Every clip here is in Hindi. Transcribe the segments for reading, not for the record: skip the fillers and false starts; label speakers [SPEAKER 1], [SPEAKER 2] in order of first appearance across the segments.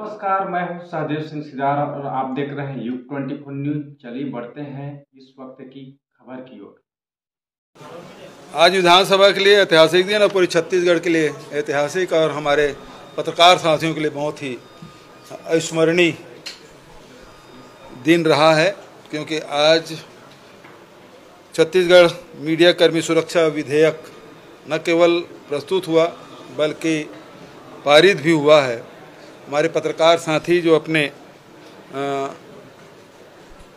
[SPEAKER 1] नमस्कार, मैं हूं सहदेव सिंह सिदार और आप देख रहे हैं युग 24 न्यूज। चलिए बढ़ते हैं इस वक्त की खबर की ओर।
[SPEAKER 2] आज विधानसभा के लिए ऐतिहासिक दिन और पूरी छत्तीसगढ़ के लिए ऐतिहासिक और हमारे पत्रकार साथियों के लिए बहुत ही अविस्मरणीय दिन रहा है, क्योंकि आज छत्तीसगढ़ मीडिया कर्मी सुरक्षा विधेयक न केवल प्रस्तुत हुआ बल्कि पारित भी हुआ है। हमारे पत्रकार साथी जो अपने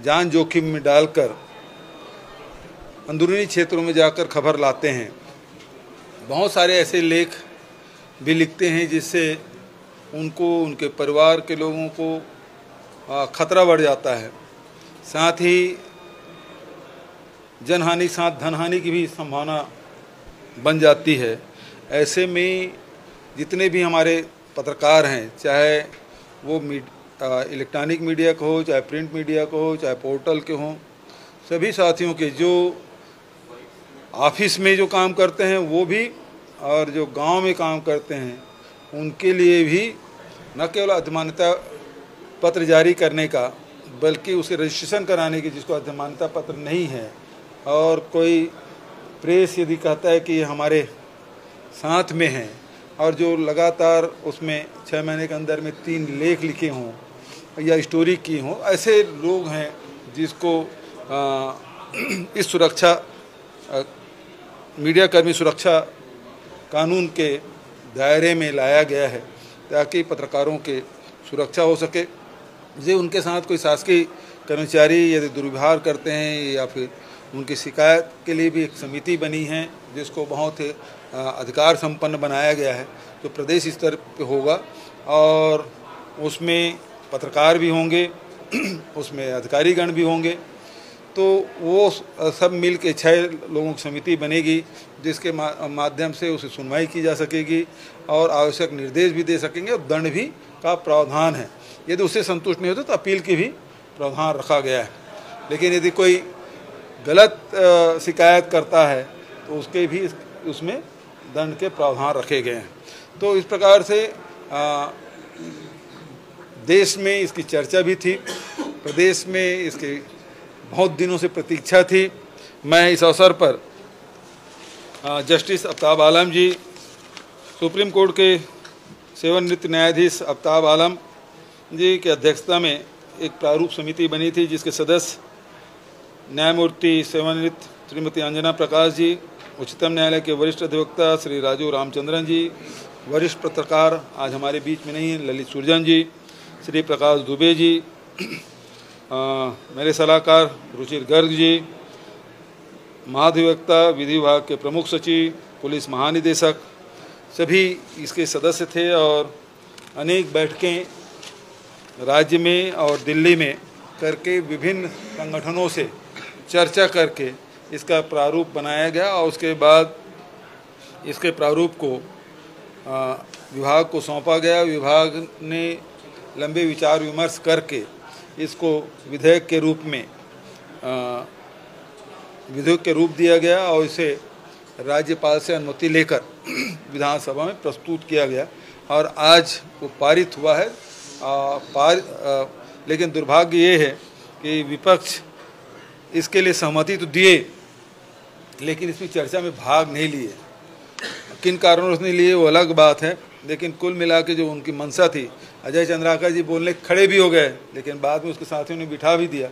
[SPEAKER 2] जान जोखिम में डालकर अंदरूनी क्षेत्रों में जाकर खबर लाते हैं, बहुत सारे ऐसे लेख भी लिखते हैं जिससे उनको, उनके परिवार के लोगों को खतरा बढ़ जाता है। साथ ही जनहानि के साथ धनहानि की भी संभावना बन जाती है। ऐसे में जितने भी हमारे पत्रकार हैं, चाहे वो इलेक्ट्रॉनिक मीडिया को हो, चाहे प्रिंट मीडिया को हो, चाहे पोर्टल के हों, सभी साथियों के जो ऑफिस में जो काम करते हैं वो भी और जो गांव में काम करते हैं उनके लिए भी न केवल अधिमान्यता पत्र जारी करने का बल्कि उसे रजिस्ट्रेशन कराने की, जिसको अधिमान्यता पत्र नहीं है, और कोई प्रेस यदि कहता है कि हमारे साथ में है और जो लगातार उसमें 6 महीने के अंदर में 3 लेख लिखे हों या स्टोरी की हों, ऐसे लोग हैं जिसको इस सुरक्षा मीडिया कर्मी सुरक्षा कानून के दायरे में लाया गया है ताकि पत्रकारों के सुरक्षा हो सके। जो उनके साथ कोई शासकीय कर्मचारी यदि दुर्व्यवहार करते हैं या फिर उनकी शिकायत के लिए भी एक समिति बनी है जिसको बहुत अधिकार संपन्न बनाया गया है, तो प्रदेश स्तर पे होगा और उसमें पत्रकार भी होंगे, उसमें अधिकारीगण भी होंगे। तो वो सब मिल के 6 लोगों की समिति बनेगी जिसके माध्यम से उसे सुनवाई की जा सकेगी और आवश्यक निर्देश भी दे सकेंगे और दंड भी का प्रावधान है। यदि उससे संतुष्ट नहीं होते तो अपील की भी प्रावधान रखा गया है। लेकिन यदि कोई गलत शिकायत करता है तो उसके भी उसमें दंड के प्रावधान रखे गए हैं। तो इस प्रकार से देश में इसकी चर्चा भी थी, प्रदेश में इसकी बहुत दिनों से प्रतीक्षा थी। मैं इस अवसर पर जस्टिस आफ्ताब आलम जी, सुप्रीम कोर्ट के सेवानिवृत्त न्यायाधीश आफ्ताब आलम जी की अध्यक्षता में एक प्रारूप समिति बनी थी जिसके सदस्य न्यायमूर्ति सेवानिवृत्त श्रीमती अंजना प्रकाश जी, उच्चतम न्यायालय के वरिष्ठ अधिवक्ता श्री राजू रामचंद्रन जी, वरिष्ठ पत्रकार आज हमारे बीच में नहीं हैं ललित सुरजन जी, श्री प्रकाश दुबे जी, मेरे सलाहकार रुचिर गर्ग जी, महाधिवक्ता विधि विभाग के प्रमुख सचिव, पुलिस महानिदेशक, सभी इसके सदस्य थे और अनेक बैठकें राज्य में और दिल्ली में करके विभिन्न संगठनों से चर्चा करके इसका प्रारूप बनाया गया और उसके बाद इसके प्रारूप को विभाग को सौंपा गया। विभाग ने लंबे विचार विमर्श करके इसको विधेयक के रूप में विधेयक के रूप दिया गया और इसे राज्यपाल से अनुमति लेकर विधानसभा में प्रस्तुत किया गया और आज वो पारित हुआ है। लेकिन दुर्भाग्य ये है कि विपक्ष इसके लिए सहमति तो दिए लेकिन इसमें चर्चा में भाग नहीं लिए। किन कारणों से नहीं लिए वो अलग बात है, लेकिन कुल मिला के जो उनकी मंशा थी, अजय चंद्राकर जी बोलने खड़े भी हो गए लेकिन बाद में उसके साथियों ने बिठा भी दिया।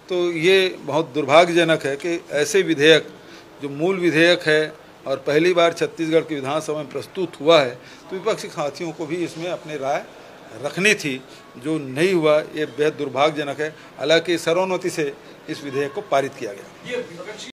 [SPEAKER 2] तो ये बहुत दुर्भाग्यजनक है कि ऐसे विधेयक जो मूल विधेयक है और पहली बार छत्तीसगढ़ की विधानसभा में प्रस्तुत हुआ है, तो विपक्षी साथियों को भी इसमें अपनी राय रखनी थी, जो नहीं हुआ। ये बेहद दुर्भाग्यजनक है। हालांकि सर्वोन्नति से इस विधेयक को पारित किया गया।